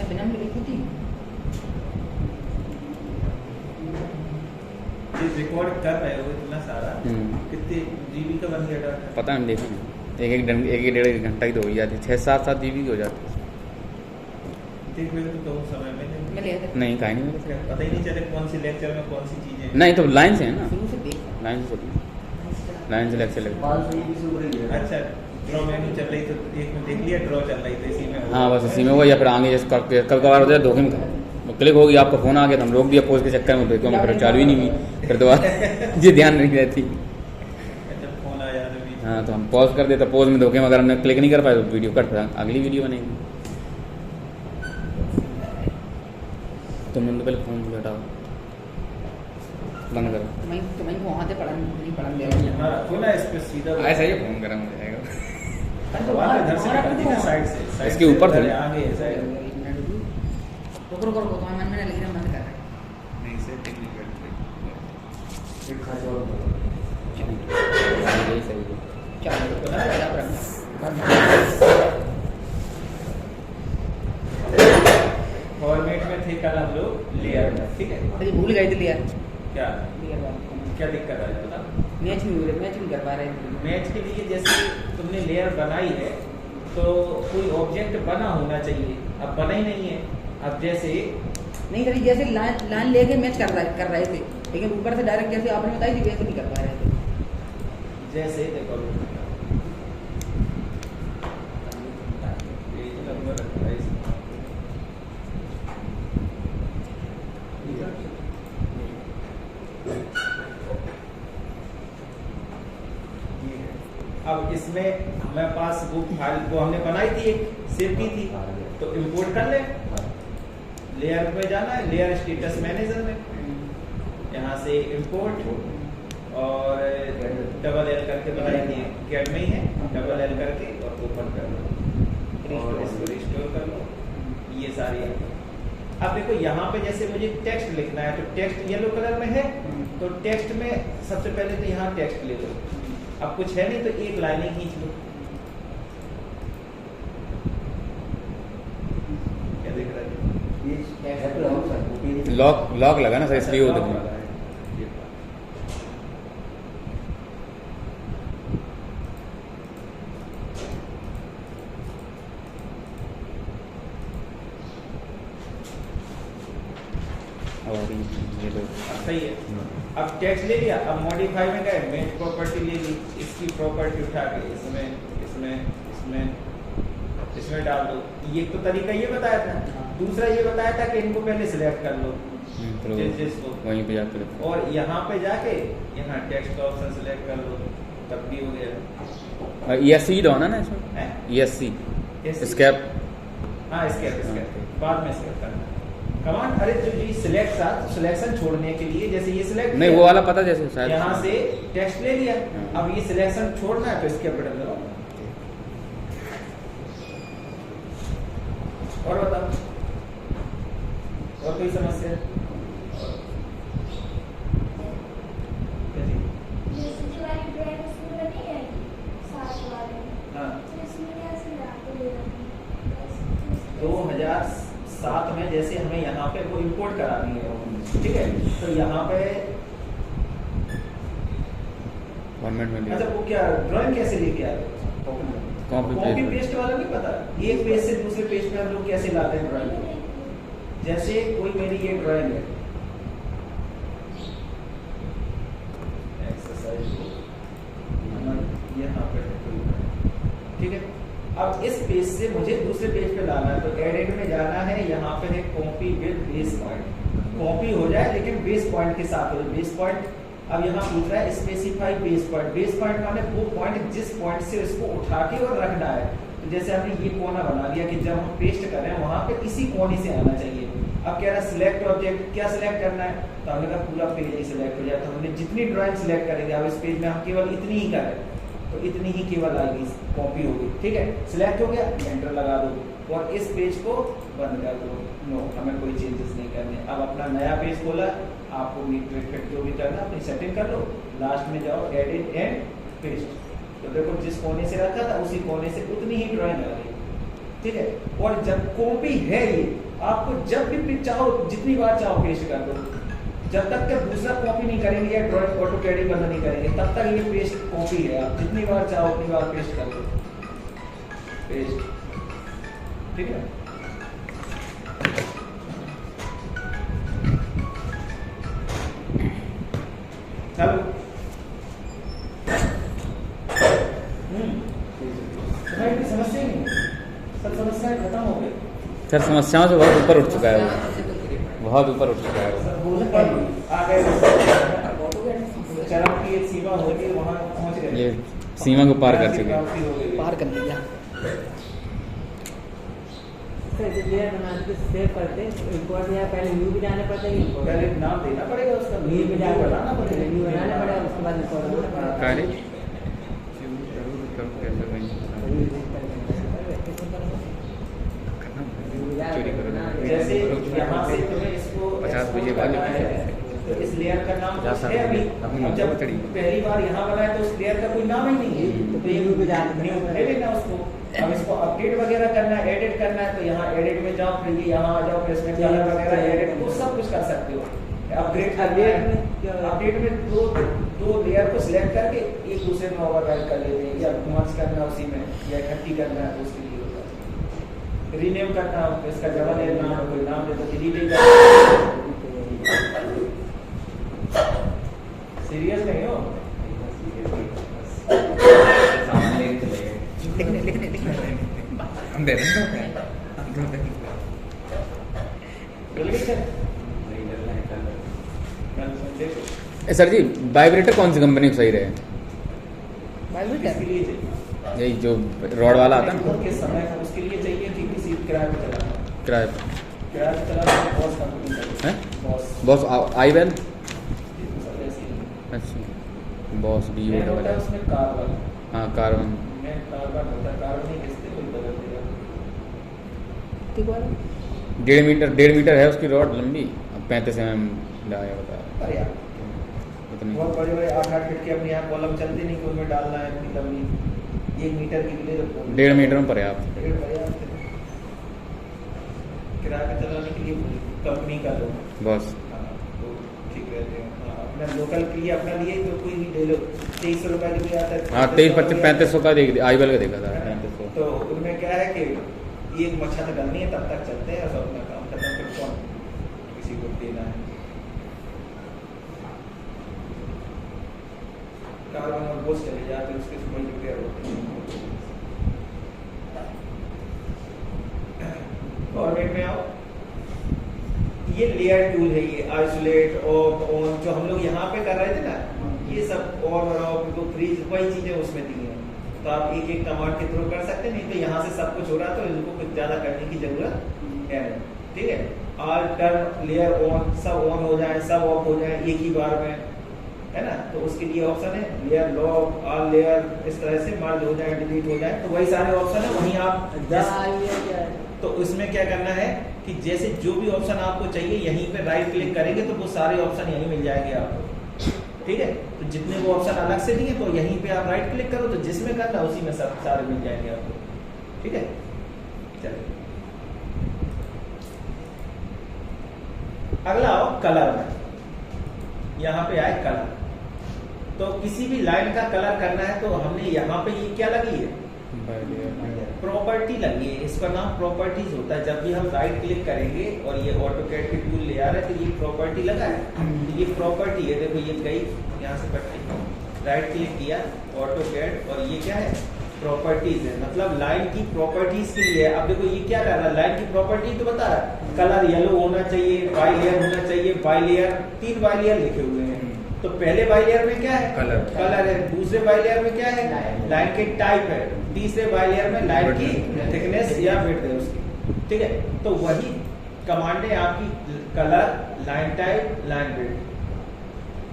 मैं बिना में लिखी थी। रिकॉर्ड कर रहे हो इतना सारा, कितने जीबी का बन गया डाटा? पता नहीं, देखा नहीं। एक डेढ़ घंटा की तो हो ही जाती, 6-7 जीबी की हो जाती। देख रहे तो समय में मैं ले नहीं, कहीं नहीं मिला। पता ही नहीं चले कौन सी लेक्चर में कौन सी चीजें। नहीं तो लाइन से है ना, शुरू से देख। लाइन से लेक्चर लगे। अच्छा, ड्रॉ मेनू चल रही तो एक में देख लिया, ड्रॉ चल रही तो इसी में। हाँ बस इसी में वो, या फिर आगे जैसे कभी कभार होता है धोखे में वो क्लिक होगी, आपका फ़ोन आ गया तो हम रोक दिया पोज के चक्कर में, तो फिर चालू ही नहीं हुई, फिर दोबारा ये ध्यान नहीं रहती। फोन आया हाँ तो हम पॉज कर देते, पोज में धोखे में अगर हमने क्लिक नहीं कर पाए तो वीडियो कट, अगली वीडियो बनेगी। तो मैंने तो पहले फ़ोन हटाओ, बंद करो। मैं वहाँ से पढ़ा नहीं पढ़ा दे यहाँ रखो ना, इस पे सीधा ऐसा ही फ़ोन गर्म हो जाएगा। इधर से करती ना साइड से, इसके ऊपर थोड़ी आगे है साइड। रुको मन में लिख रहा बंद कर रहा है। नहीं से टेक्निकल यही सही है। फॉर्मेट में थे कल हम लोग लेयर में, ठीक है। अरे भूल गए थे लेयर। क्या लेयर क्या दिक्कत है बता? मैच नहीं कर पा रहे। मैच के लिए जैसे तुमने लेयर बनाई है तो कोई ऑब्जेक्ट बना होना चाहिए, अब बना ही नहीं है। अब जैसे नहीं कभी जैसे लाइन लेके मैच कर रहे थे, लेकिन ऊपर से डायरेक्ट जैसे आपने बताई थी वैसे नहीं कर पा रहे थे। जैसे देखो अब इसमें हमारे पास वो फाइल वो हमने बनाई थी, एक सेव की थी, तो इंपोर्ट कर ले। लेयर में जाना है, लेयर स्टेटस मैनेजर में, यहाँ से इंपोर्ट और डबल एल करके बनाई थी, कैट में ही है, डबल एल करके और ओपन कर लो और इसको रिस्टोर कर लो। ये सारी अब देखो यहाँ पे जैसे मुझे टेक्स्ट लिखना है तो टेक्स्ट येलो कलर में है, तो टेक्स्ट में सबसे पहले तो यहाँ टेक्स्ट ले लो। अब कुछ है नहीं तो एक लाइन ही खींच लो। क्या दिख रहा है? लॉक लगा ना सर, इसलिए वो दिख रहा है। सही है। अब टेक्स्ट ले लिया, अब मॉडिफाई में गए, मेन प्रॉपर्टी ले ली, इसकी प्रॉपर्टी उठा के इसमें डाल दो। ये तो तरीका ये बताया था। दूसरा ये बताया था कि इनको पहले सिलेक्ट कर लो वहीं पे जाके, और यहाँ पे जाके यहाँ टेक्स्ट का ऑप्शन सिलेक्ट कर लो, तब भी हो गया। ESC डाउन है ना इसमें, ESC स्केप। हाँ स्केप बाद में सिलेक्ट करना कमांड। अरे जो ये सिलेक्ट था, सिलेक्शन छोड़ने के लिए जैसे ये सिलेक्ट नहीं वो वाला पता जैसे शायद यहाँ से टेक्स्ट ले लिया, अब ये सिलेक्शन छोड़ना है तो इसके बटन दबाओ। और बताओ और कोई समस्या? हाँ 2007 में जैसे हमें यहाँ पे वो इंपोर्ट करानी है, ठीक है, तो यहाँ पे फॉर्मेट में अच्छा वो क्या ड्राइंग कैसे लेके आए? कॉपी पेस्ट वाला नहीं पता, एक पेज से दूसरे पेज पे हम लोग कैसे लाते हैं ड्राइंग। जैसे कोई मेरी ये ड्राइंग है, एक्सरसाइज यहाँ पे, ठीक है। अब इस पेज से मुझे दूसरे पेज पे लाना है, तो एडिट में जाना है, यहाँ पे है copy with base point. Copy हो जाए लेकिन बेस पॉइंट के साथ हो, बेस पॉइंट। अब यहाँ पूछ रहा है specify base point. Base point माने वो पॉइंट जिस पॉइंट से उसको उठा के और रखना है। तो जैसे हमने ये कोना बना लिया कि जब हम पेस्ट कर रहे हैं वहां पे इसी कोने से आना चाहिए। अब कह रहा है सिलेक्ट ऑब्जेक्ट, क्या सिलेक्ट करना है? तो हमने कहा पूरा पेज ही सिलेक्ट हो जाए। तो हमने जितनी ड्राइंग सिलेक्ट करेंगे, अब इस पेज में हम केवल इतनी ही करें तो इतनी ही केवल आएगी, कॉपी होगी, ठीक है। सिलेक्ट हो गया, एंटर लगा दो और इस पेज को बंद कर दो। नो, हमें कोई चेंजेस नहीं करने। अब अपना नया पेज खोला, आपको जो भी करना अपनी सेटिंग कर लो, लास्ट में जाओ एडिट एंड पेस्ट। तो देखो जिस कोने से रखा था उसी कोने से उतनी ही ड्राइंग आ गई। ठीक है। और जब कॉपी है ये, आपको जब भी चाहो जितनी बार चाहो पेस्ट कर दो, जब तक कि दूसरा कॉपी नहीं करेंगे या ड्राइंग ऑटोकैड बंद नहीं करेंगे तब तक ये पेस्ट कॉपी है। आप जितनी बार चाहो उतनी बार पेस्ट कर दो, पेस्ट, ठीक है। चलो तुम्हारी समस्या ही नहीं, सब समस्याएं खत्म हो गई सर। समस्याओं से बहुत ऊपर उठ चुका है वो, बहुत ऊपर उठ चुका है वो। आ गए चरम की एक सीमा होगी, वहां पहुंच गए, ये सीमा को पार कर चुके, पार कर लिया। सेव करते इंपोर्ट या पहले न्यू भी जाना पड़ता है, पहले नाम देना पड़ेगा उसका, न्यू भी जाना बनाना पड़ेगा, न्यू बनाना पड़ेगा, उसके बाद इंपोर्ट होना पड़ेगा। कार्य जैसे यहाँ से तुम्हें इसको 50 बजे वाले तो इस लेयर का नाम कुछ है अभी, अब जब पहली बार यहाँ बना है तो उस लेयर का कोई नाम ही नहीं है, तो ये न्यू ले लेना उसको। अब इसको अपडेट वगैरह करना है, एडिट करना है, तो यहाँ एडिट में जाओ, फिर ये यहाँ आ जाओ, प्लेसमेंट कलर वगैरह एडिट वो सब कुछ कर सकते हो। अपडेट में दो लेयर को सिलेक्ट करके एक दूसरे में ओवरराइड कर लेते हैं, या मर्ज करना उसी में, या इकट्ठी करना है तो उसके लिए होता है। रीनेम करना, इसका जगह लेना, कोई नाम दे तो डिलीट सीरियस नहीं हो, हम दे रहे हैं। सर जी वाइब्रेटर कौन सी कंपनी को सही रहे? यही जो रॉड वाला आता है ना, के समय उसके लिए चाहिए कि किसी किराए पे चलाना, किराए किराए पे चलाना बॉस कंपनी का है, बॉस बॉस आई वेल, ऐसी अच्छा बॉस डी मैं होता है उसमें कार्बन, हाँ कार्बन, मैं कार्बन होता है, कार्बन ही किससे कोई बदल देगा। ठीक है, 1.5 मीटर है उसकी रॉड लंबी, 35 mm लगाया बता अरे यार उतनी। बहुत बड़े बड़े 8-8 फीट के अपने यहाँ कॉलम चलते नहीं कि उनमें डालना है इतनी लंबी, 1 मीटर के लिए तो 1.5 मीटर में पर्याप्त। किराए पे चलाने के लिए कंपनी का लो बस हाँ, तो ठीक रहते हैं। हाँ, अपना लोकल के लिए अपना लिए तो कोई भी ले लो, 2300 रुपये के लिए आता है। हाँ 23-25-3500 का देख आई वेल का देखा था 3500। तो उनमें क्या है कि एक मच्छा तो डलनी है तब तक चलते हैं, सब अपना काम खत्म, फिर कौन किसी को देना है। कार्बन और बोझ चले जाते उसके समय रिपेयर होते हैं। गवर्नमेंट में आओ, ये लेयर टूल है, ये आइसोलेट और ऑन जो हम लोग यहाँ पे कर रहे थे ना, ये सब ऑन और ऑफ तो फ्रीज वही चीजें उसमें दी हैं, तो आप एक एक कमांड के थ्रू कर सकते हैं। नहीं तो यहाँ से सब कुछ हो रहा है तो इनको कुछ ज्यादा करने की जरूरत है नहीं, ठीक है। ऑल टर्न लेयर ऑन, सब ऑन हो जाए, सब ऑफ हो जाए एक ही बार में, है ना, तो उसके लिए ऑप्शन है लेयर लॉक, ऑल लेयर, इस तरह से मर्ज हो जाए, डिलीट हो जाए, तो वही सारे ऑप्शन है। वहीं आप तो इसमें क्या करना है कि जैसे जो भी ऑप्शन आपको चाहिए यहीं पे राइट क्लिक करेंगे तो वो सारे ऑप्शन यहीं मिल जाएंगे आपको, ठीक है। तो जितने वो ऑप्शन अलग से दिए तो यहीं पे आप राइट क्लिक करो तो जिसमें करना उसी में सब सारे मिल जाएंगे आपको, ठीक है। चलिए अगला आओ कलर में, यहाँ पे आए कलर। तो किसी भी लाइन का कलर करना है तो हमने यहाँ पे ये क्या लगी है, प्रॉपर्टी लगी है, इसका नाम प्रॉपर्टीज होता है। जब भी हम राइट क्लिक करेंगे और ये ऑटोकैड के टूल ले आ रहे हैं तो ये प्रॉपर्टी लगा है, तो ये प्रॉपर्टी है, देखो ये गई यहाँ से पट्टी, राइट क्लिक किया ऑटोकैड और ये क्या है प्रॉपर्टीज है, मतलब लाइन की प्रॉपर्टीज के लिए है। अब देखो ये क्या कर रहा है, लाइन की प्रॉपर्टी तो बता रहा है, कलर येलो होना चाहिए, बाई लेयर होना चाहिए, बाई लेयर 3 बाई लेयर लिखे हुए हैं। तो पहले बाई लेयर में क्या है कलर है, दूसरे बाई लेयर में क्या है लाइन के टाइप है, तीसरे बाई लेयर में लाइन की थिकनेस या विड्थ है उसकी, ठीक है। तो वही कमांड है आपकी, colour, line type, line width,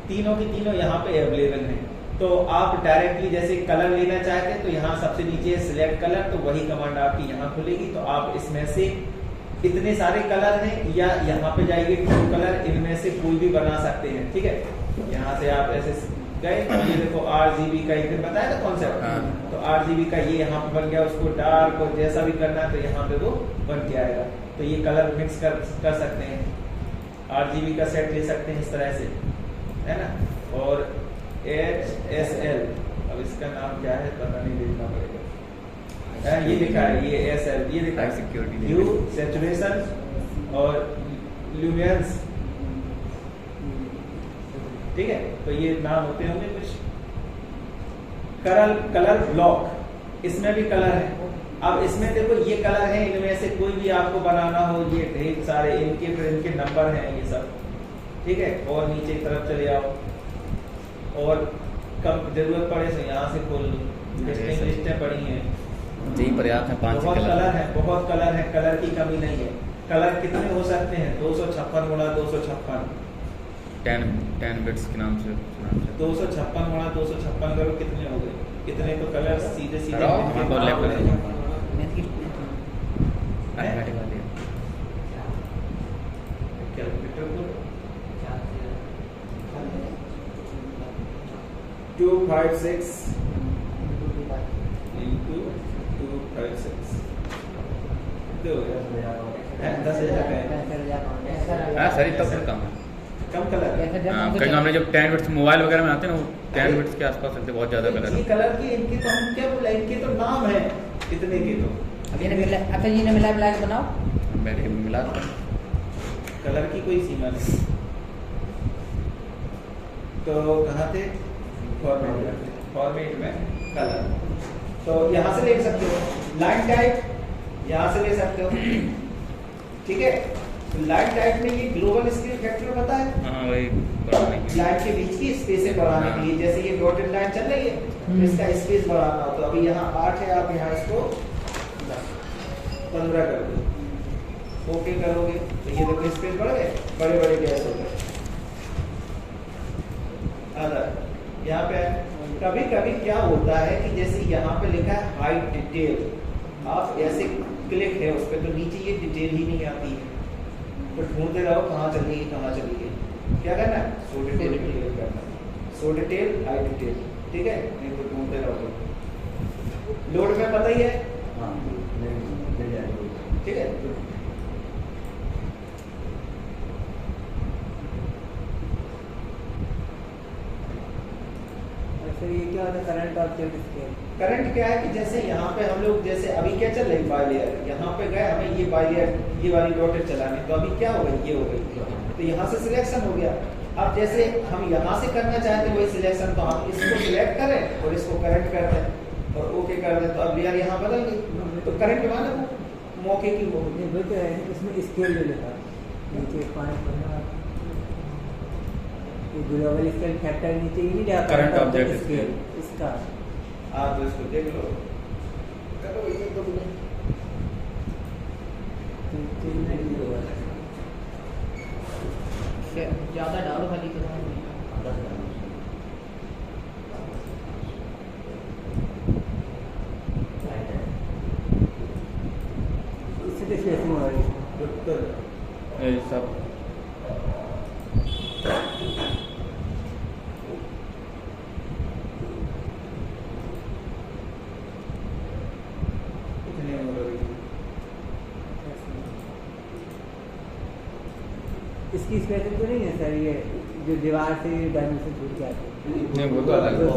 तीनों की तीनों यहाँ पे अवेलेबल है। तो आप डायरेक्टली जैसे कलर लेना चाहते हैं तो यहाँ सबसे नीचे सिलेक्ट कलर, तो वही कमांड आपकी यहाँ खुलेगी। तो आप इसमें से इतने सारे कलर हैं या यहाँ पे जाइए टू कलर, इनमें से कोई भी बना सकते हैं, ठीक है। यहाँ से आप ऐसे गए। ये देखो RGB का एक दिन बताया था कॉन्सेप्ट, हाँ। तो RGB का ये यहाँ पे बन गया, उसको डार्क और जैसा भी करना है तो यहाँ पे वो बन के आएगा। तो ये कलर मिक्स कर सकते हैं, RGB का सेट ले सकते हैं इस तरह से, है ना। और HSL, अब इसका नाम क्या है पता नहीं, देखना पड़ेगा। ये लिखा है, ये SL, ये लिखा है सिक्योरिटी, ह्यू, सैचुरेशन और ल्यूमिनेंस, ठीक है। तो ये नाम होते होंगे कुछ। कलर ब्लॉक, इसमें भी कलर है। अब इसमें देखो ये कलर है, इनमें से कोई भी आपको बनाना हो, ये ढेर सारे इनके फिर इनके नंबर हैं ये सब, ठीक है। और नीचे की तरफ चले आओ, और कब जरूरत पड़े तो यहाँ से खोल लो, लिस्टें पड़ी हैं, यही पर्याप्त है। 5 बहुत कलर कलर है, बहुत कलर है, कलर की कमी नहीं है। कलर कितने हो सकते हैं? 256 गुणा 256, 10 बिट्स के नाम से 256 गुणा 256 करो, कितने हो गए? कितने तो कलर सीधे सीधे कराओ, हमारे पास लैप है। मैथ की अरिथमेटिक वाली कैलकुलेटर को 256 into 256 कितने हो गया? 10,000 है। हाँ सर, तब फिर कम है। कम कलर है। हाँ, कहीं हमने जब 10 बिट्स मोबाइल वगैरह में आते हैं ना, वो 10 बिट्स के आसपास रखते, बहुत ज़्यादा कलर ये है। कलर की, इनके तो हम क्या बोला, इनके तो नाम है इतने के। तो अब ये मिला, अच्छा ये मिला मिला के बनाओ। बैठ के मिला कलर की कोई सीमा नहीं। तो कहाँ थे? फॉर्मेट में कलर। तो यहाँ से ले सकते हो, लाइन टाइप यहाँ से ले सकते हो, ठीक है। तो लाइन टाइप में ये ग्लोबल स्केल फैक्टर पता है, हाँ वही बढ़ाने की। लाइन के बीच की स्पेस बढ़ाने के लिए। जैसे ये डॉटेड लाइन चल रही है, तो इसका स्पेस बढ़ाना हो, तो अभी यहाँ 8 है, आप यहाँ इसको 15 कर दो, ओके करोगे तो ये देखो स्पेस बढ़ गए, बड़े बड़े गैस हो गए। अदर यहाँ पे कभी कभी क्या होता है कि जैसे यहाँ पे लिखा है हाइट डिटेल, आप ऐसे क्लिक है उस पर तो नीचे ये डिटेल ही नहीं आती है, तो ढूंढते रहो कहाँ चली गई कहाँ चली गई। क्या करना है? शो डिटेल क्लिक करना है, शो डिटेल हाई डिटेल, ठीक है। नहीं तो ढूंढते रहो। लोड में पता ही है, ठीक है। सर ये क्या होता है करंट ऑब्जेक्ट स्केल? करंट क्या है कि जैसे यहाँ पे हम लोग, जैसे अभी क्या चल रही बाइलेयर, यहाँ पे गए हमें ये बाइलेयर, ये वाली डॉटेड चलाने, तो अभी क्या हो गई? ये हो गई, तो यहाँ से सिलेक्शन हो गया। अब जैसे हम यहाँ से करना चाहते हैं वही सिलेक्शन, तो हम इसको सिलेक्ट करें और इसको करंट कर दें और ओके कर दें, तो अब लेयर यहाँ बदल गई। तो करंट माने मौके की हो गई। नहीं तो इसमें स्केल जो लिखा नीचे 5 ग्लोबल स्केल फैक्टर नीचे ही नहीं लिखा, करंट ऑब्जेक्ट स्केल इसका। हाँ तो इसको देख लो, करो ये तो ज्यादा डालो खाली तो इससे तो स्पेसिंग हो रही है। ये सब कितने हो रही है? इसकी स्पेसिंग तो नहीं है सर, ये जो दीवार से डायमेंशन छूट के आते हैं। नहीं, वो तो अलग है।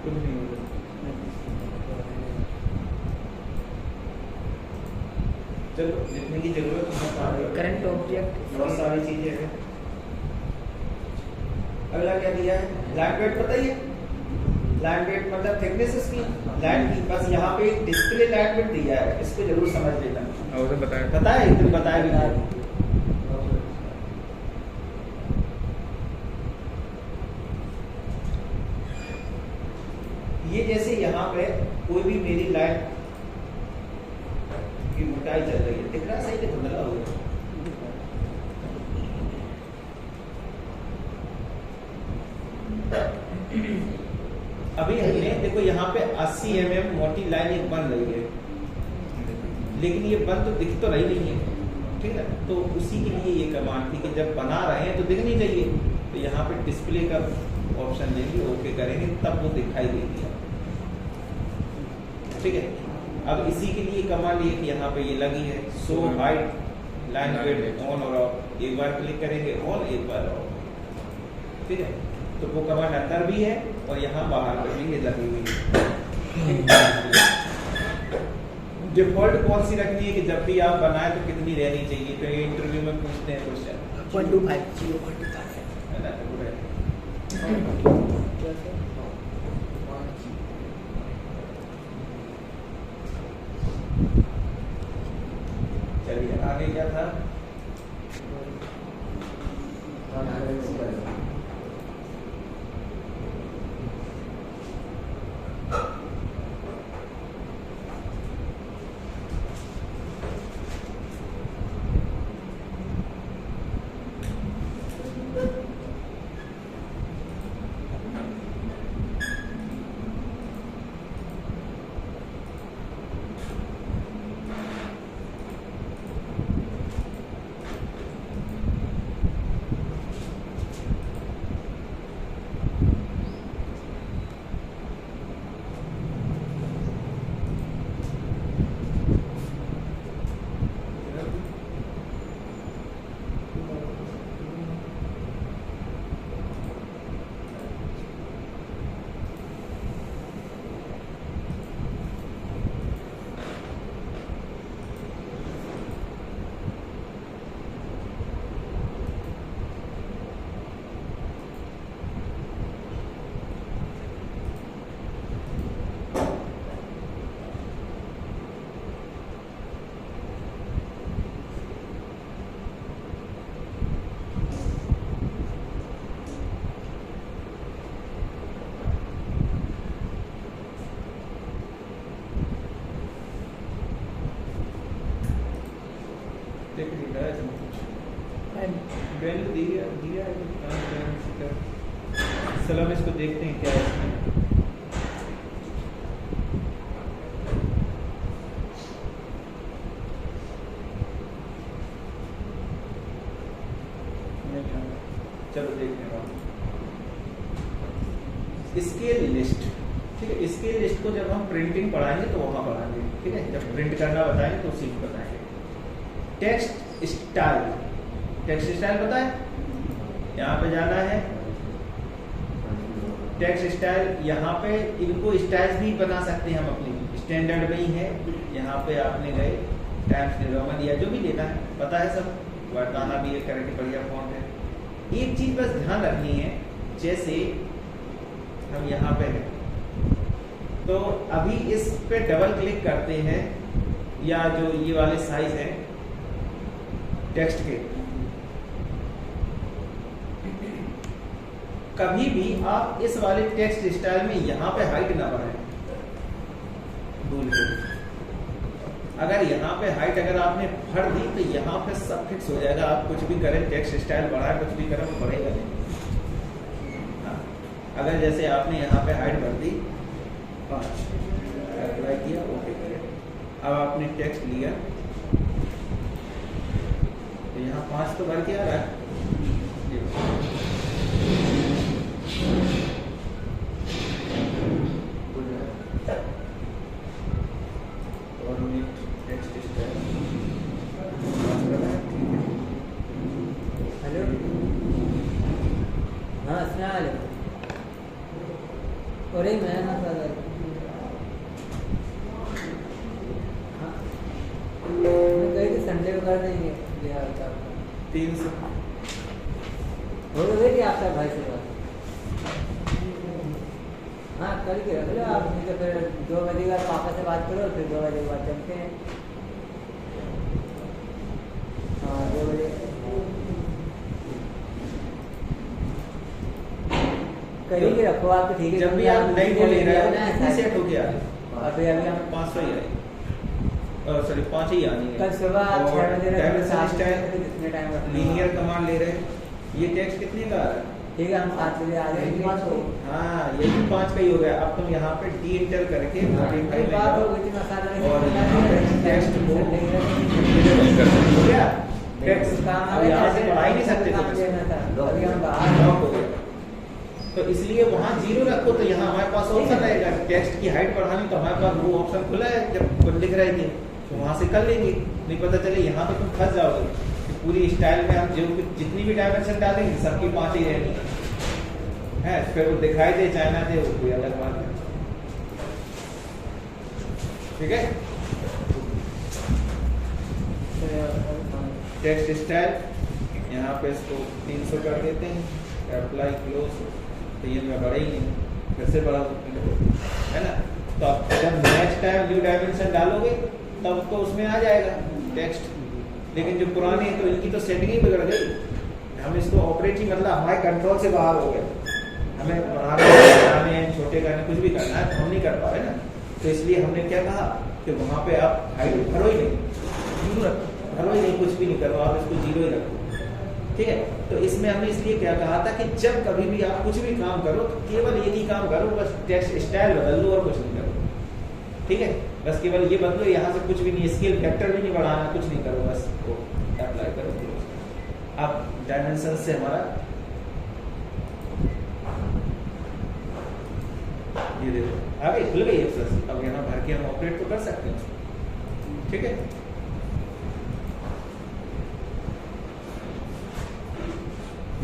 कुछ नहीं हो रहा। चलो जितने की जरूरत है करंट ऑब्जेक्ट बहुत सारी चीजें हैं। अगला क्या दिया है? लाइट वेट पता ही है, लाइन वेट मतलब थिकनेस इसकी लाइन की, बस यहाँ पे डिस्प्ले लाइन वेट दिया है, इसको जरूर समझ लेना। और उसे बताया बताया एक दिन बताया भी नहीं। ये जैसे यहाँ पे कोई भी मेरी लाइन की मोटाई चल रही है, दिख रहा सही से धुंधला हो गया। अभी हमने देखो यहाँ पे 80 mm मोटी लाइन एक बन रही है, लेकिन ये बन तो दिख तो रही नहीं है, ठीक है। तो उसी के लिए ये कमांड थी कि जब बना रहे हैं तो दिखनी चाहिए, तो यहाँ पे डिस्प्ले का ऑप्शन लेंगे, ओके करेंगे, तब वो दिखाई देगी, ठीक है। अब इसी के लिए कमांड ये कि यहाँ पे ये लगी है show hide line weight on और ऑफ, एक बार क्लिक करेंगे ऑन, एक बार ऑफ, ठीक है। तो वो कमांड अंदर भी है और यहाँ बाहर में भी लगी हुई है। डिफॉल्ट कौन सी रखनी है कि जब भी आप बनाए तो कितनी रहनी चाहिए, तो ये इंटरव्यू में पूछते हैं क्वेश्चन 125 है ना, तो वो रहती है। चलिए आगे क्या था। चलो हम इसको देखते हैं क्या है इसमें। चलो देखते हैं स्केल लिस्ट, ठीक है। स्केल लिस्ट को जब हम प्रिंटिंग पढ़ाएंगे तो वहां पढ़ाएंगे, ठीक है। जब प्रिंट करना बताएंगे तो उसी को बताएंगे। टेक्स्ट स्टाइल, टेक्स्ट स्टाइल पता है, यहाँ पे जाना है टेक्स्ट स्टाइल। यहाँ पे इनको स्टाइल्स भी बना सकते हैं हम अपनी, स्टैंडर्ड में ही है। यहाँ पे आपने गए टाइम्स न्यू रोमन या जो भी लेना है, पता है सब, वर्ताना भी एक तरह की बढ़िया फॉन्ट है। एक चीज बस ध्यान रखनी है, जैसे हम यहाँ पे हैं तो अभी इस पे डबल क्लिक करते हैं, या जो ये वाले साइज है टेक्स्ट के, कभी भी आप इस वाले टेक्स्ट स्टाइल में यहाँ पे हाइट ना बढ़ाएं भूल के। अगर यहाँ पे हाइट अगर आपने भर दी तो यहाँ पे सब फिक्स हो जाएगा, आप कुछ भी करें, टेक्स्ट स्टाइल बढ़ाए कुछ भी करें, वो बढ़ेगा नहीं। हाँ, अगर जैसे आपने यहाँ पे हाइट भर दी 5, अप्लाई किया, ओके करें। अब आपने टेक्स्ट लिया तो यहाँ 5 तो भर के आ रहा है, अरे मैं ना सर मैं कही थी संडे को कर देंगे बिहार का 300 हो गए कि आपका भाई से बात? हाँ करके रख लो आप, नहीं तो फिर 2 बजे के बाद पापा से बात करो, फिर 2 बजे के बाद चलते हैं। हाँ 2 बजे करेंगे, रखो आप तो ठीक है। जब भी आप नई को ले रहे हो ना, कितनी सेट हो गया? अभी हम 500 ही आएगी, सॉरी 5 ही आनी है। कल सुबह 6 बजे डायमेंशन स्टाइल कितने टाइम लीनियर कमांड ले रहे हैं। ये टेक्स्ट कितने का आ रहा है? ठीक है, हम 7 बजे आ जाएंगे। हाँ ये भी 5 का ही हो गया। अब तुम यहाँ पे डी एंटर करके मॉडिफाई में बात हो जाओ गई थी मसाला और यहाँ पे टेक्स्ट को हो गया टेक्स्ट। अब यहाँ से पढ़ा ही नहीं सकते तुम इसको, अभी हम बाहर लॉक हो गया। तो इसलिए वहाँ 0 रखो, तो यहाँ हमारे पास ऑप्शन रहेगा टेक्स्ट की हाइट बढ़ानी, तो हमारे पास वो ऑप्शन खुला है। जब लिख रहे थे तो वहाँ से कर लेंगे, नहीं पता चले यहाँ तो तुम फंस जाओगे कि पूरी स्टाइल में हम जो जितनी भी डायमेंशन डालेंगे सबकी 5 ही रहनी है, फिर वो दिखाई दे चाहे ना दे, वो कोई अलग बात है। ठीक है, टेक्स्ट स्टाइल यहाँ पे इसको 300 कर देते हैं, अप्लाई क्लोज। तो ये मैं बढ़ा ही नहीं, फिर से बढ़ा सकते हैं, है ना। तो अब जब नेक्स्ट टाइम न्यू डायमेंशन डालोगे तब तो उसमें आ जाएगा टेक्स्ट, लेकिन जो पुरानी है तो इनकी तो सेटिंग ही बिगड़ गई। हम इसको ऑपरेट ही मतलब हमारे कंट्रोल से बाहर हो गए। हमें बढ़ाने छोटे करने कुछ भी करना है तो हम नहीं कर पा रहे ना। तो इसलिए हमने क्या कहा कि वहाँ पे आप हाइट भरो ही नहीं, 0 रखो, भरो ही नहीं, कुछ भी नहीं करो, आप इसको 0 ही रखो। ठीक है, तो इसमें हमने इसलिए क्या कहा था कि जब कभी भी आप कुछ भी काम करो तो केवल एक ही काम करो, बस टेक्स्ट स्टाइल बदल लो और कुछ नहीं करो। ठीक है, बस केवल ये बदलो, यहाँ से कुछ भी नहीं, स्केल फैक्टर भी नहीं बढ़ाना, कुछ नहीं करो, बस वो अप्लाई करो। अब डायमेंशन से हमारा ये देखो आगे खुल गई है। अब यहाँ भर के हम ऑपरेट तो कर सकते हैं। ठीक है,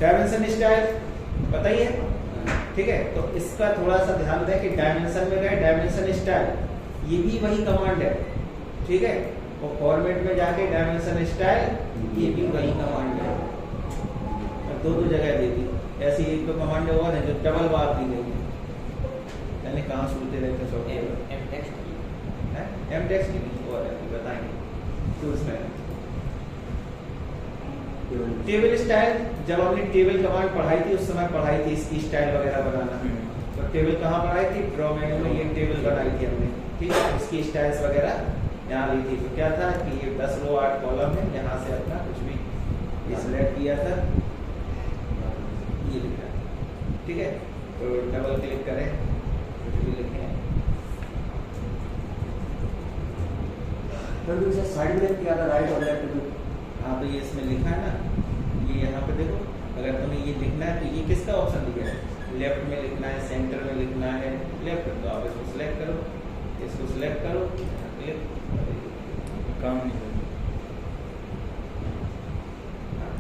डायमेंशन स्टाइल बताइए। ठीक है, तो इसका थोड़ा सा ध्यान दें कि डायमेंशन में गए, डायमेंशन स्टाइल ये भी वही कमांड है। ठीक है, और फॉर्मेट में जाके डायमेंशन स्टाइल ये भी वही कमांड है। दो जगह देती ऐसी एक तो कमांड होगा ना जो डबल बार दी गई, यानी कहाँ सुनते रहते सब एम टेक्स्ट की और बताएंगे तो उसमें टेबल स्टाइल। जब हमने टेबल कमांड पढ़ाई थी उस समय पढ़ाई थी इसकी स्टाइल वगैरह बनाना। तो टेबल कहाँ पढ़ाई थी? ड्रॉ मेन्यू में ये टेबल बनाई थी हमने। ठीक है, इसकी स्टाइल्स वगैरह यहाँ ली थी। तो क्या था कि ये 10 रो 8 कॉलम है, यहाँ से अपना कुछ भी सिलेक्ट किया था, ये लिखा। ठीक है, तो डबल क्लिक करें, कुछ भी लिखें। साइड में किया था राइट और लेफ्ट। हाँ, तो ये इसमें लिखा है ना, ये यहाँ पे देखो, अगर तुम्हें ये लिखना है तो ये किसका ऑप्शन दिया है? लेफ्ट में लिखना है, सेंटर में लिखना है, लेफ्ट। तो आप इसको सिलेक्ट करो, इसको सिलेक्ट करो, काम नहीं कर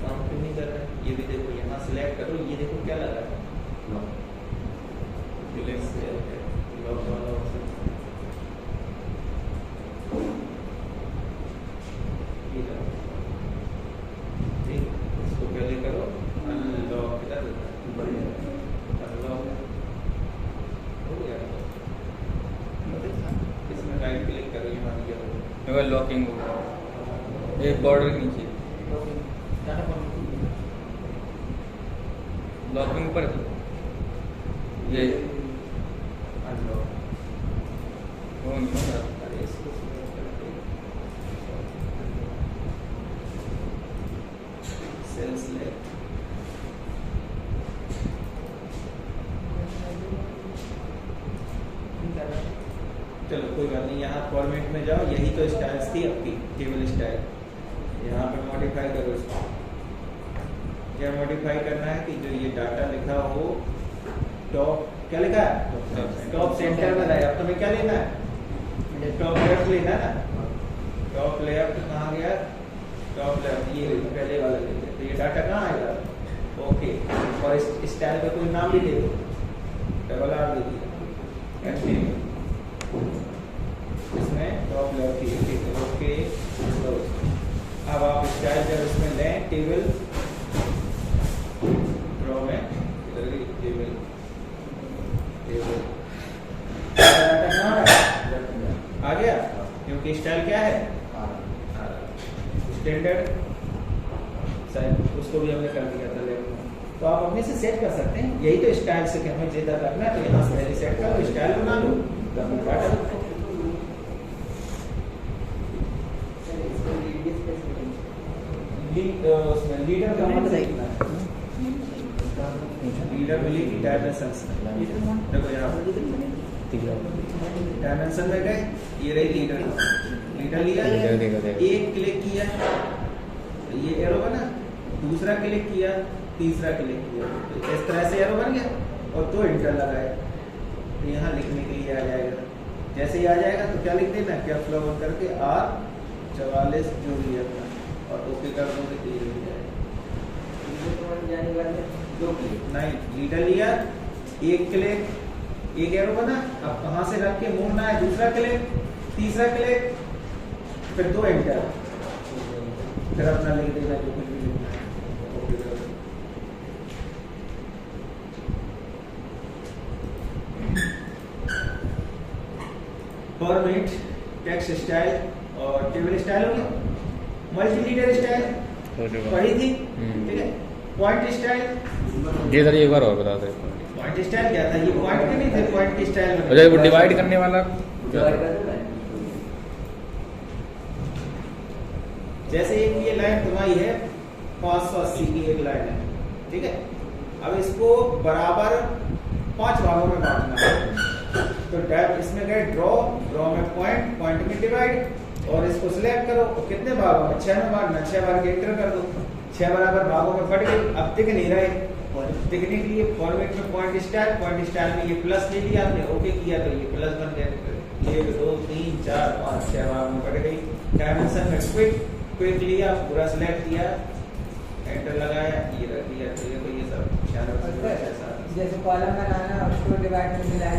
काम क्यों नहीं कर रहा है? ये भी देखो, यहाँ सिलेक्ट करो, ये देखो क्या लगा है, लॉक वाला ऑप्शन। इसको पहले करो अनलॉक, अनलॉक हो गया। इसमें राइट क्लिक करो, यहाँ दिया होगा, लॉकिंग होगा, एक बॉर्डर के नीचे लॉकिंग पर ये अनलॉक हो नहीं होगा। अरे इसको select करके सेल सिलेक्ट, चलो कोई बात नहीं। यहाँ फॉर्मेट में जाओ, यही तो स्टाइल्स थी आपकी टेबल स्टाइल। यहाँ पे मॉडिफाई करो इसको। क्या मॉडिफाई करना है कि जो ये डाटा लिखा हो टॉप, क्या लिखा है टॉप सेंटर में रहे। अब तुम्हें क्या लेना है? टॉप लेफ्ट लेना है ना। टॉप लेफ्ट कहाँ गया? टॉप लेफ्ट, ये पहले वाला ले लिया। तो ये डाटा कहाँ आएगा? ओके, और इस स्टाइल का कोई नाम भी दे दो, डबल आर दे दिया, इसमें टॉप लेफ्ट ही। ओके, अब आप स्टाइल जब इसमें लें, टेबल ड्रॉ में टेबल टेबल आ गया, क्योंकि स्टाइल क्या है स्टैंडर्ड शायद, उसको भी हमने कर दिया था लेफ्ट में। तो आप अपने से सेट कर सकते हैं, यही तो स्टाइल से कि हमें जितना रखना है, तो यहाँ से पहले सेट कर लो, स्टाइल बना लो, काटा लो। उसमें लीडर का मतलब कितना है, लीडर मिलेगी डायमेंशंस। देखो यहाँ डायमेंशन में गए, ये रही लीडर, लीडर लिया, एक क्लिक किया तो ये एरो बना, दूसरा क्लिक किया, तीसरा क्लिक किया, तो इस तरह से एरो बन गया, और तो इंटर लगाए तो यहाँ लिखने के लिए आ जाएगा। जैसे ही आ जाएगा तो क्या लिख देना, कैप्स लॉक ऑन करके R44 जो भी है अपना, और ओके कर दो तो ये हो जाएगा। नहीं, लीडर लिया, एक क्लिक, एक एरो बना, अब कहाँ से रख के मोड़ना है, दूसरा क्लिक, तीसरा क्लिक, फिर 2 एंटर, फिर अपना लिख देना जो कुछ भी लिखना है, ओके कर दो। फॉर्मेट, टेक्स्ट स्टाइल और टेबल स्टाइल हो गया, मल्टी लीडर स्टाइल पढ़ी थी, ठीक है। पॉइंट स्टाइल, जी सर एक बार और बता दें। पॉइंट स्टाइल क्या था, ये पॉइंट के नहीं थे, पॉइंट की स्टाइल में अच्छा, वो डिवाइड करने वाला क्या था? जैसे एक ये लाइन तुम्हारी है 580 की एक लाइन है, ठीक है। अब इसको बराबर 5 भागों में बांटना है, तो इसमें गए ड्रॉ, ड्रॉ में पॉइंट, पॉइंट में डिवाइड, और इसको सिलेक्ट करो, और कितने भागों में, 6 में बांटना, 6 बार के एंटर कर दो, 6 बराबर भागों में फट गई। अब दिख नहीं रहे, दिखने के लिए फॉर्मेट में पॉइंट स्टाइल में ये प्लस ले लिया आपने, ओके किया तो ये प्लस बन गया, 1 2 3 4 5 6 भागों में फट गई। डायमेंशन में क्विक लिया, पूरा सिलेक्ट किया, एंटर लगाया, ये रख दिया, तो ये सब जैसे कॉलम बनाना, उसको डिवाइड में मिला है,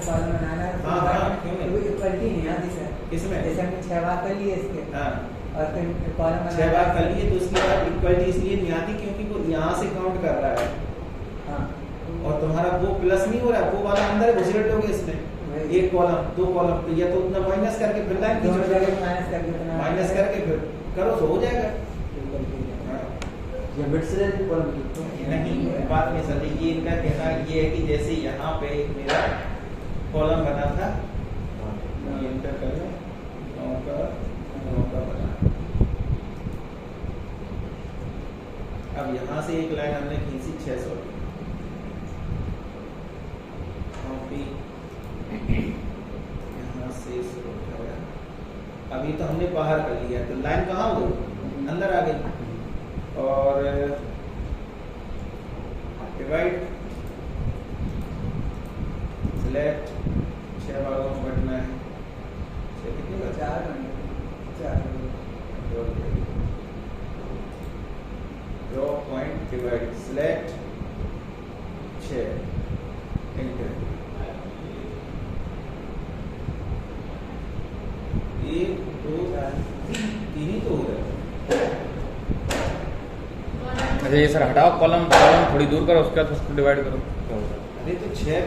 कॉलम बनाना, इक्वलिटी नहीं आती सर इसमें, जैसे हमने 6 बार कर लिए इसके, हाँ, और फिर कॉलम 6 बार कर लिए, तो उसके बाद इक्वलिटी इसलिए नहीं आती क्योंकि वो यहाँ से काउंट कर रहा है, हाँ, और तुम्हारा वो प्लस नहीं हो रहा, वो वाला अंदर घुसलेट हो गया इसमें, एक कॉलम 2 कॉलम, तो या तो उतना माइनस करके फिर लाइन माइनस करके फिर करो तो हो जाएगा। ये मिड से कॉलम नहीं, बात नहीं सर, ये इनका कहना ये है कि जैसे यहाँ पे मेरा कॉलम बना था, ये एंटर कर लो, 9 का बना, अब यहाँ से एक लाइन हमने खींची 600 की, कॉपी, यहाँ से शुरू उठाया, अभी तो हमने बाहर कर लिया, तो लाइन कहाँ हो गई, अंदर आ गई, और डिवाइड, सिलेक्ट, 6 भागों में बंटना है, 6 कितने का 4 draw point divide select 6 enter, 1 2 3 ही तो हो रहा है। अच्छा ये सर हटाओ, कॉलम थोड़ी दूर करो, उसके बाद उसको डिवाइड करो, क्या होगा? अरे तो 6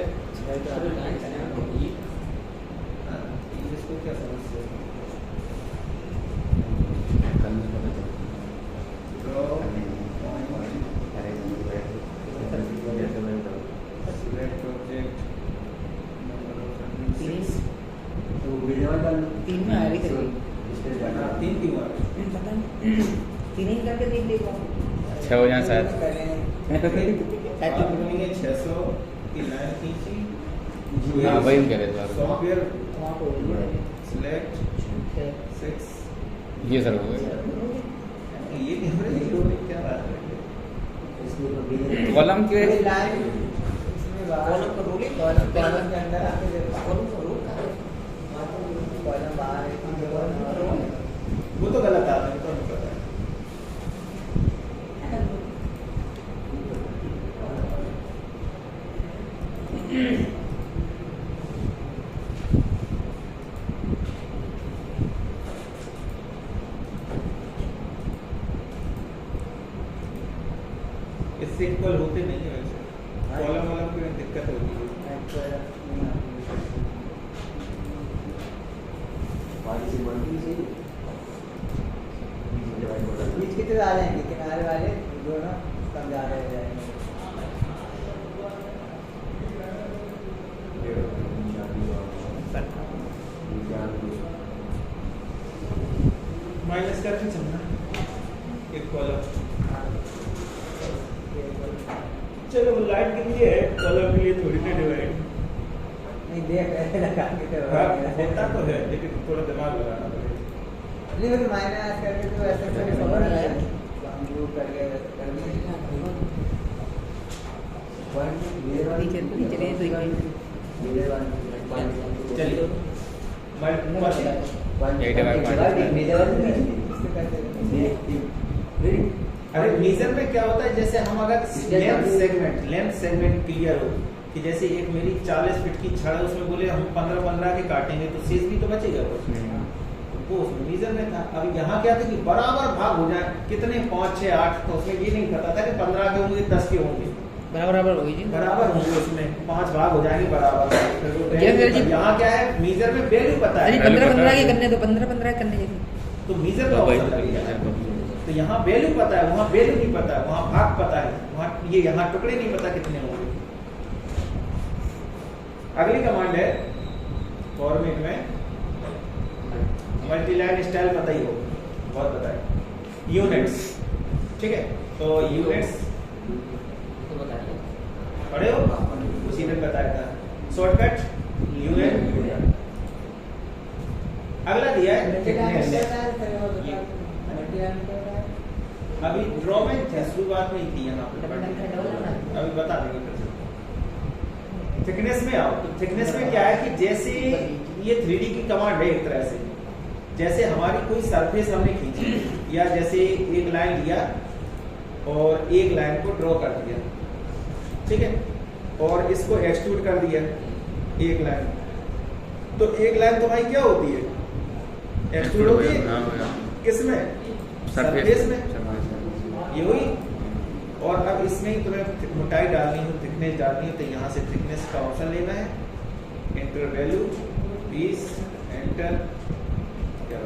इसको क्या समस्या है? Select object, number of dimensions, तो वीडियो में डाल 3 में आ रही थी, 3 क्यों आ रहा है? पता नहीं, 3 ही करके देख देखो, 6 हो जाए शायद। आप बोलेंगे 600 की लाइन खींची, हाँ वही कह रहे थे सॉफ्टवेयर वहाँ को सिलेक्ट 6, ये सर हो गया। ये क्या बात है, कॉलम के कॉलम का रोल है, कॉलम के अंदर आके देखो, कॉलम का रोल कॉलम बाहर है, वो तो गलत आता है, तो पता है। इससे इक्वल होते नहीं है वैसे, कॉलम वाला में दिक्कत होती है। बाकी से बनती ही सही डिवाइड कर दो। बीच कितने आ जाएंगे किनारे वाले दोनों कम ज़्यादा हो जाएंगे। माइनस करके चलना एक कॉलम। चलो लाइट के लिए है, कॉलम के लिए थोड़ी सी डिवाइड नहीं देख रहे लगा के तो होता तो है, लेकिन थोड़ा दिमाग लगाना पड़ेगा। नहीं मतलब माइनस करके तो ऐसे थोड़ी खबर है हम ग्रुप करके कर दिए। नीचे रहे तो चलिए अरे मीजर में क्या होता है, जैसे हम अगर लेंथ सेगमेंट क्लियर हो कि जैसे एक मेरी 40 फीट की छड़ है, उसमें बोले हम 15-15 के काटेंगे तो शेष भी तो बचेगा वो उसमें मीजर में था। अब यहाँ क्या था कि बराबर भाग हो जाए, कितने 5, 6, 8, तो उसमें ये नहीं पता था कि 15 के होंगे 10 के होंगे, बराबर होगी जी, बराबर होंगे, उसमें 5 भाग हो जाएंगे बराबर। यहाँ क्या है मीजर में वैल्यू पता है, 15-15 के करने तो 15-15 करने तो मीजर का ऑप्शन लगेगा। तो यहाँ वैल्यू पता है, वहाँ वैल्यू नहीं पता है, वहाँ भाग पता है, वहाँ ये यहाँ टुकड़े नहीं पता कितने होंगे। अगली कमांड है फॉर्मेट में मल्टीलाइन स्टाइल पता ही हो, बहुत पता है। यूनिट्स, ठीक है, तो यूनिट्स पढ़े हो, उसी ने बताया था। Shortcut unit. अगला दिया है अभी ड्रॉ में शुरुआत में ही थी, यहाँ पे अभी बता देंगे फिर से। थिकनेस में आओ, तो थिकनेस में क्या है कि जैसे ये 3D की कमांड है एक तरह से, जैसे हमारी कोई सरफेस हमने खींची या जैसे एक लाइन लिया और एक लाइन को ड्रॉ कर दिया, ठीक है, और इसको एक्सट्रूड कर दिया एक लाइन, तो एक लाइन तुम्हारी क्या होती है, एक्सट्रूड होती है किसमें, सरफेस में, ये हुई। और अब इसमें ही तुम्हें मोटाई डालनी है, थिकनेस डालनी है, तो यहाँ से थिकनेस का ऑप्शन लेना है, एंटर वैल्यू 20, एंटर क्या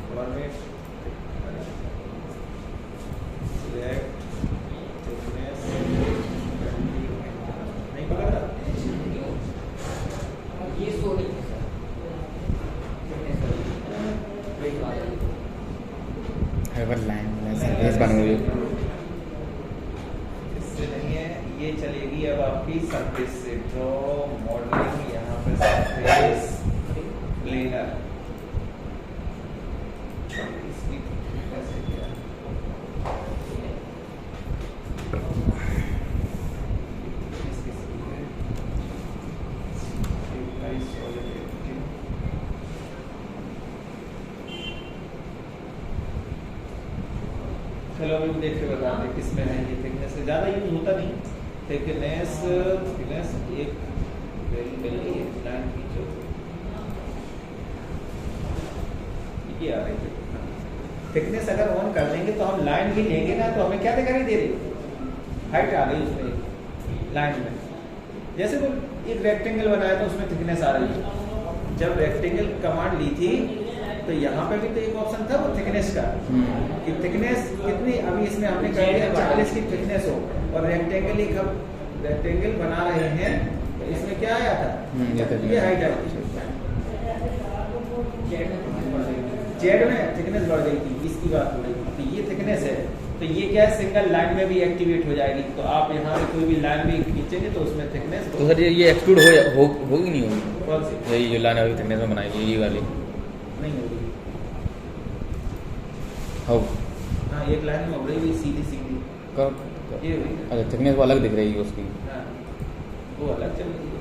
फॉर्मेट सिलेक्ट थिकनेस, नहीं पकड़ रहा ये सो नहीं सरफेस बन गई, इससे नहीं है, ये चलेगी अब आपकी सरफेस से। ड्रॉ मॉडलिंग, यहाँ पे सरफेस प्लेनर, इसकी कैसे किया, चलो अभी देख के बता दें किसमें है ये। थिकनेस से ज़्यादा यूज होता नहीं, थिकनेस एक वैल्यू मिल रही है, लाइन खींचो, ये आ रही है। थिकनेस अगर ऑन कर देंगे तो हम लाइन भी लेंगे ना, तो हमें क्या दिखाई दे रही, हाइट आ गई उसमें लाइन में। जैसे कोई एक रेक्टेंगल बनाया तो उसमें थिकनेस आ रही है। जब रेक्टेंगल कमांड ली थी तो यहाँ पे भी तो एक ऑप्शन था वो थिकनेस का, कि थिकनेस कितनी, अभी इसमें हमने कर दिया 40 की थिकनेस हो, और रेक्टेंगल ही कब रेक्टेंगल बना रहे हैं तो इसमें क्या आया था, ये हाइट आई थी, जेड में थिकनेस बढ़ गई थी, इसकी बात हो रही थी। तो ये थिकनेस है, तो ये क्या है, सिंगल लाइन में भी एक्टिवेट हो जाएगी। तो आप यहाँ पे कोई भी लाइन भी खींचेंगे तो उसमें थिकनेस, तो सर ये एक्सट्रूड होगी नहीं होगी, कौन सी, यही जो लाइन अभी थिकनेस में बनाई ये वाली नहीं होगी, हो, हाँ एक लाइन में हो रही हुई सीधी सीधी, कब, ये हुई, अच्छा थिकनेस वो अलग दिख रही है उसकी, हाँ वो अलग चल रही है।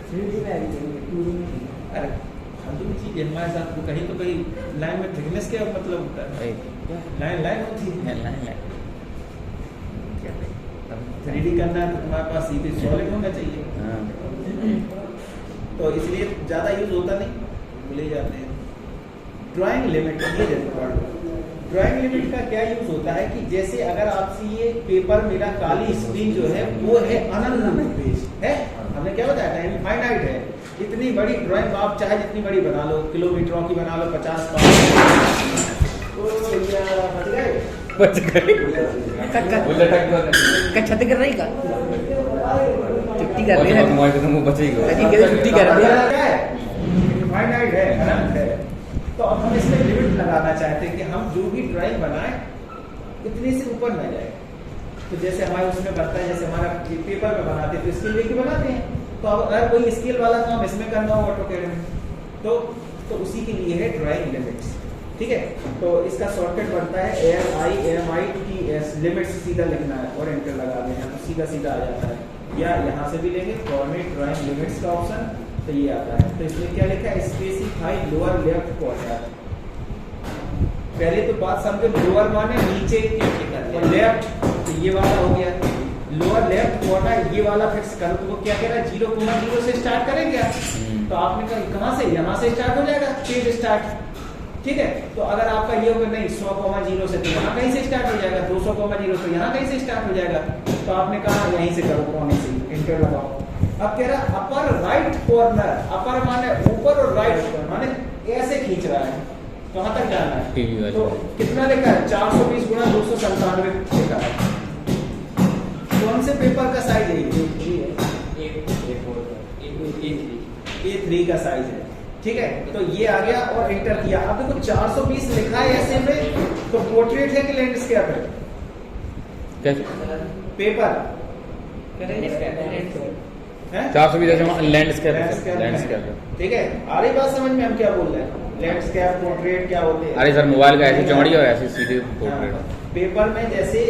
3D में आई थी, 2D में नहीं। अरे फालतू की चीज है हमारे साथ, कहीं तो कहीं लाइन में थिकनेस क्या मतलब होता है, लाइन होती है, 3D करना है तो तुम्हारे पास सीधे सॉलिड होना चाहिए, तो इसलिए ज्यादा यूज होता नहीं, भूले जाते हैं। ड्राइंग लिमिट, ये देखो ड्राइंग लिमिट का क्या यूज होता है कि जैसे अगर आपसे ये पेपर, मेरा काली स्क्रीन जो है वो है अनंत पेज है, हमने क्या बताया था इनफाइनाइट है, इतनी बड़ी ड्राइंग आप चाहे जितनी बड़ी बना लो, किलोमीटरों की बना लो, 50 बच गए वो लटक गया। का छत कर रही का छुट्टी कर रही है तुम्हारे तो मुंह बचेगा। अजी कहते छुट्टी कर रही है क्या है, इनफाइनाइट है, अनंत है। तो अब हम इसमें लिमिट लगाना चाहते हैं कि हम जो भी ड्राइंग बनाए इतनी से ऊपर न जाए। तो जैसे हमारे उसमें बनता है, जैसे हमारा पेपर में बनाते हैं तो स्केल लेके बनाते हैं। तो अब अगर कोई स्केल वाला काम इसमें करना हो ऑटोकैड में तो उसी के लिए है ड्राइंग लिमिट्स। ठीक है, तो इसका शॉर्टकट बनता है LIMITS, लिमिट्स सीधा लिखना है और एंटर लगा देना तो सीधा सीधा आ जाता है। या यहाँ से भी लेंगे फॉर्मेट ड्राइंग लिमिट्स का ऑप्शन, तो ये आता है। तो इसमें क्या लिखा है, स्पेसिफाई लोअर लेफ्ट कॉर्नर। पहले तो बात समझो, लोअर माने नीचे और लेफ्ट, तो ये वाला हो गया लोअर लेफ्ट कॉर्नर, ये वाला फिक्स करो। तो वो क्या कह रहा है, 0,0 से स्टार्ट करेंगे। तो आपने कहा कहाँ से, यहाँ से स्टार्ट हो जाएगा पेज स्टार्ट। ठीक है, तो अगर आपका ये होगा नहीं 100,0 से, तो यहाँ कहीं से स्टार्ट हो जाएगा, 200,0 तो यहाँ कहीं से स्टार्ट हो जाएगा। तो आपने कहा यहीं से करो, कोने से एंटर लगाओ। अब कह रहा अपर राइट कॉर्नर, अपर माने ऊपर और राइट माने ऐसे खींच रहा है, कहाँ तक जाना है। तो कितना लिखा है, 420 गुणा 297 लिखा है। कौन से पेपर का साइज है A3 का साइज है। ठीक है, तो ये आ गया और एंटर किया। अब देखो 420 लिखा है ऐसे में, तो पोर्ट्रेट है कि लैंडस्केप है, पेपर 420 लैंडस्केप। ठीक है, आ रही बात समझ में, हम क्या बोल रहे हैं, लैंडस्केप पोर्ट्रेट क्या होते हैं। अरे सर मोबाइल का ऐसी चौड़ी और ऐसी सीधी पोर्ट्रेट। पेपर में जैसे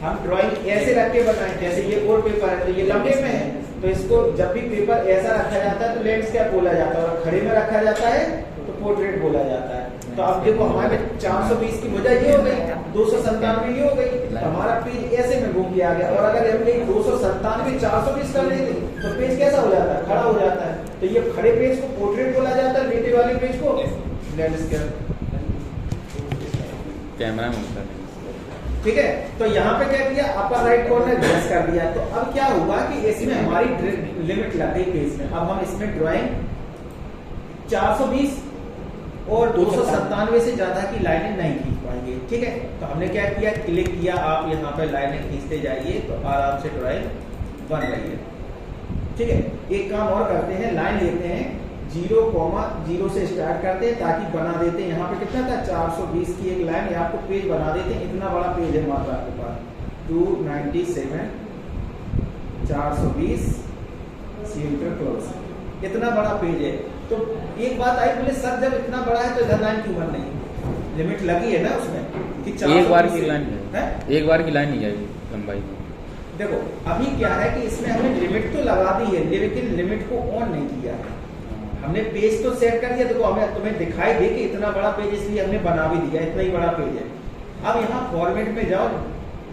हम ड्राइंग ऐसे रख के बनाए, जैसे ये और पेपर है तो ये लंबे में है, तो इसको जब भी पेपर ऐसा रखा जाता है तो लैंडस्केप बोला जाता है, और खड़े में रखा जाता है तो पोर्ट्रेट बोला जाता है। तो अब देखो हमारे 420 की वजह ये हो गई, 297 ये हो गई, तो हमारा पेज ऐसे में घूम के आ गया। और अगर हम 297 420 कर लेते तो पेज कैसा हो जाता है, खड़ा हो जाता है। तो ये खड़े पेज को पोर्ट्रेट बोला जाता है, लेटे वाले पेज को लैंडस्केप। कैमरा में। ठीक है, तो यहाँ पे क्या किया, अपर राइट कॉर्नर यस कर दिया। तो अब क्या हुआ कि इसमें हमारी लिमिट लग गई पेज में। अब हम इसमें ड्राइंग 420 और 297 से ज्यादा की लाइनें नहीं खींच पाएंगे। ठीक है, तो हमने क्या किया, क्लिक किया, आप यहाँ पे लाइनें खींचते जाइए तो आराम से ड्राइंग बन रही है। ठीक है, एक काम और करते हैं, लाइन लेते हैं 0,0 से स्टार्ट करते हैं ताकि बना देते हैं। यहाँ पे कितना था, 420 की एक लाइन, आपको पेज बना देते हैं। इतना बड़ा पेज है मात्र आपके पास, 297 420 सेंटर क्लोज, इतना बड़ा पेज है। तो एक बात आई, बोले सर जब इतना बड़ा है तो इधर लाइन क्यों बन नहीं, लिमिट लगी है ना उसमें कि एक बार की लाइन है, एक बार की लाइन नहीं जाएगी लंबाई। देखो अभी क्या है कि इसमें हमने लिमिट तो लगा दी है, लेकिन लिमिट को ऑन नहीं किया है। हमने पेज तो सेट कर दिया, देखो हमें तुम्हें दिखाई दे कि इतना बड़ा पेज, इसलिए हमने बना भी दिया, इतना ही बड़ा पेज है। अब यहाँ फॉर्मेट में जाओ,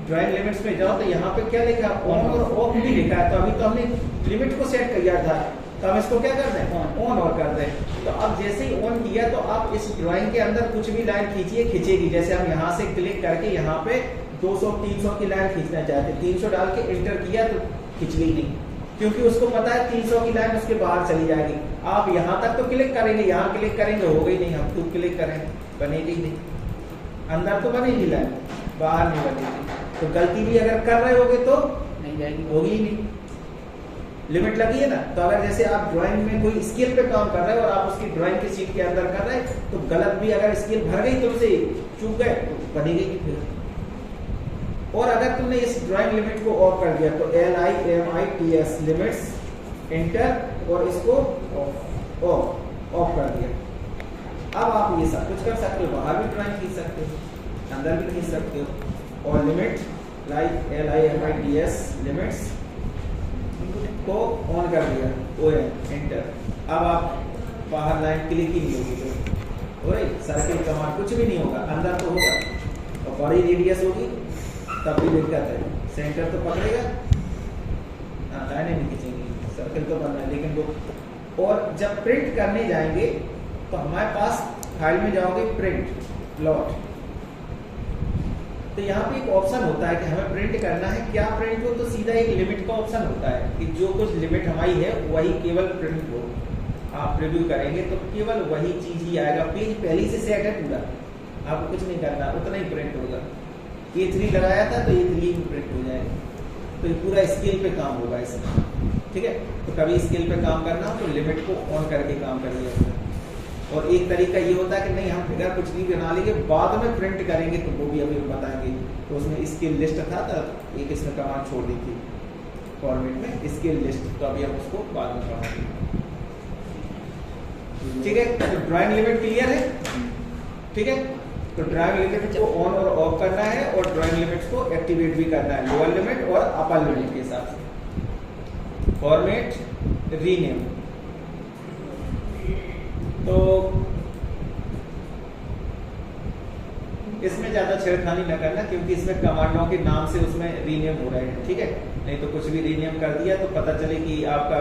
ड्राइंग लिमिट्स में जाओ, तो यहाँ पे क्या लिखा, ऑन और ऑफ भी लिखा है। तो अभी तो हमने लिमिट को सेट किया था, तो हम इसको क्या कर रहे हैं, ऑन और कर रहे हैं। तो अब जैसे ही ऑन किया तो आप इस ड्राइंग के अंदर कुछ भी लाइन खींचिए, खींचेगी। जैसे हम यहाँ से क्लिक करके यहाँ पे 200-300 की लाइन खींचना चाहते हैं, 300 डाल के एंटर किया तो खींच गई नहीं, क्योंकि उसको पता है 300 की लाइन उसके बाहर चली जाएगी। आप यहाँ तक तो क्लिक करेंगे, यहाँ क्लिक करेंगे, हो गई नहीं, हम खुद क्लिक करेंगे, बनेगी नहीं, अंदर तो बनेगी लाइन, बाहर नहीं बनेगी। तो गलती भी अगर कर रहे होगे तो नहीं जाएगी, होगी ही नहीं, लिमिट लगी है ना। तो अगर जैसे आप ड्राइंग में कोई स्केल पे काम कर रहे हैं और आप उसकी ड्राइंग की शीट के अंदर कर रहे हैं, तो गलत भी अगर स्केल भर गई तुमसे, चूक गए तो बनेगी नहीं फिर। और अगर तुमने इस ड्राइंग लिमिट को ऑफ कर दिया तो LIMITS लिमिट्स एंटर, और इसको ऑफ कर दिया। अब आप ये सब कुछ कर सकते हो, बाहर भी ड्राइंग खींच सकते हो, अंदर भी खींच सकते हो। और लिमिट लाइक LIMITS लिमिट्स को ऑन कर दिया, वो है एंटर। अब आप बाहर लाइन क्लिक ही नहीं होगी, तो सर्किल कमांड कुछ भी नहीं होगा, अंदर तो होगा और बड़ी रेडियस होगी तब भी दिक्कत है, सेंटर तो पकड़ेगा, लाइनें नहीं खींचेंगी, सर्किल तो बनना है। लेकिन वो, और जब प्रिंट करने जाएंगे तो हमारे पास फाइल में जाओगे प्रिंट प्लॉट, तो यहाँ पे एक ऑप्शन होता है कि हमें प्रिंट करना है, क्या प्रिंट हो, तो सीधा एक लिमिट का ऑप्शन होता है कि जो कुछ लिमिट हमारी है वही केवल प्रिंट हो। आप प्रीव्यू करेंगे तो केवल वही चीज ही आएगा। पेज पहले से सेट है पूरा, आपको कुछ नहीं करना, उतना ही प्रिंट होगा। A3 लगाया था तो A3 ही प्रिंट हो जाएगा। तो ये पूरा स्केल पे काम होगा इसमें, ठीक है। तो कभी स्केल पे काम करना हो तो लिमिट को ऑन करके काम करिए। और एक तरीका ये होता है कि नहीं हम फिगर कुछ नहीं बना लेंगे, बाद में प्रिंट करेंगे, तो वो भी अभी बताएंगे। तो उसमें इसके लिस्ट था, तो एक इसमें कमांड छोड़ दी थी फॉर्मेट में, इसके लिस्ट, तो अभी हम उसको बाद में पढ़ाएंगे, ठीक है। तो ड्राइंग लिमिट क्लियर है, ठीक है। तो ड्राइंग लिमिट को ऑन और ऑफ करना है, और ड्राइंग लिमिट्स को एक्टिवेट भी करना है, लोअर लिमिट और अपर लिमिट के हिसाब से। फॉर्मेट रीनेम, तो इसमें ज्यादा छेड़खानी न करना, क्योंकि इसमें कमांडों के नाम से उसमें रीनेम हो रहे हैं, ठीक है। नहीं तो कुछ भी रीनेम कर दिया तो पता चले कि आपका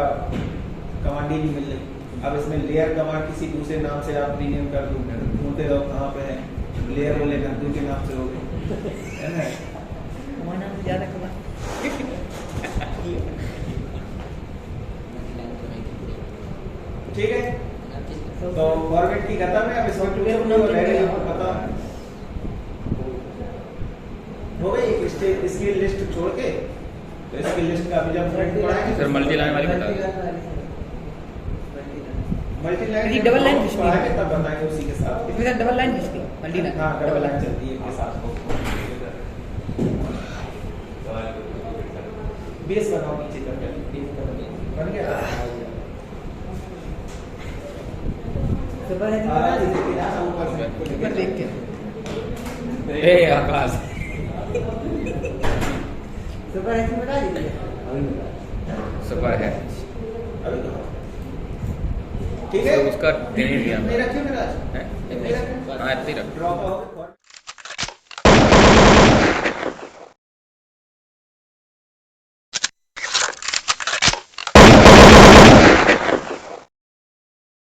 कमांड ही नहीं मिल रही। अब इसमें लेयर कमांड किसी दूसरे नाम से आप रीनेम कर दो, ढूंढते रहो कहाँ पे है, लेयर बोले नंदू के नाम से हो गए, है ना। हमारे नाम से ज्यादा कमा ठीक है। तो फॉर्मेट की खत्म है, अब इसमें पता हो गई। इसकी लिस्ट छोड़ के, तो इसकी लिस्ट का अभी जब प्रिंट पढ़ाएंगे सर मल्टी लाइन वाली बता मल्टी लाइन डबल लाइन किसकी? पढ़ाएंगे तब बताएंगे उसी के साथ। इसमें सर डबल लाइन किसकी? Multi line. हाँ डबल लाइन चलती है के साथ। बेस बनाओ नीचे तक, बन गया। सुपर है ऊपर देख के ए आकाश सुपर है बता दीजिए। सुपर है, अभी तो ठीक है। तो उसका ट्रेनिंग दिया मेरा क्यों मेरा है। हाँ इतनी रख। Drop out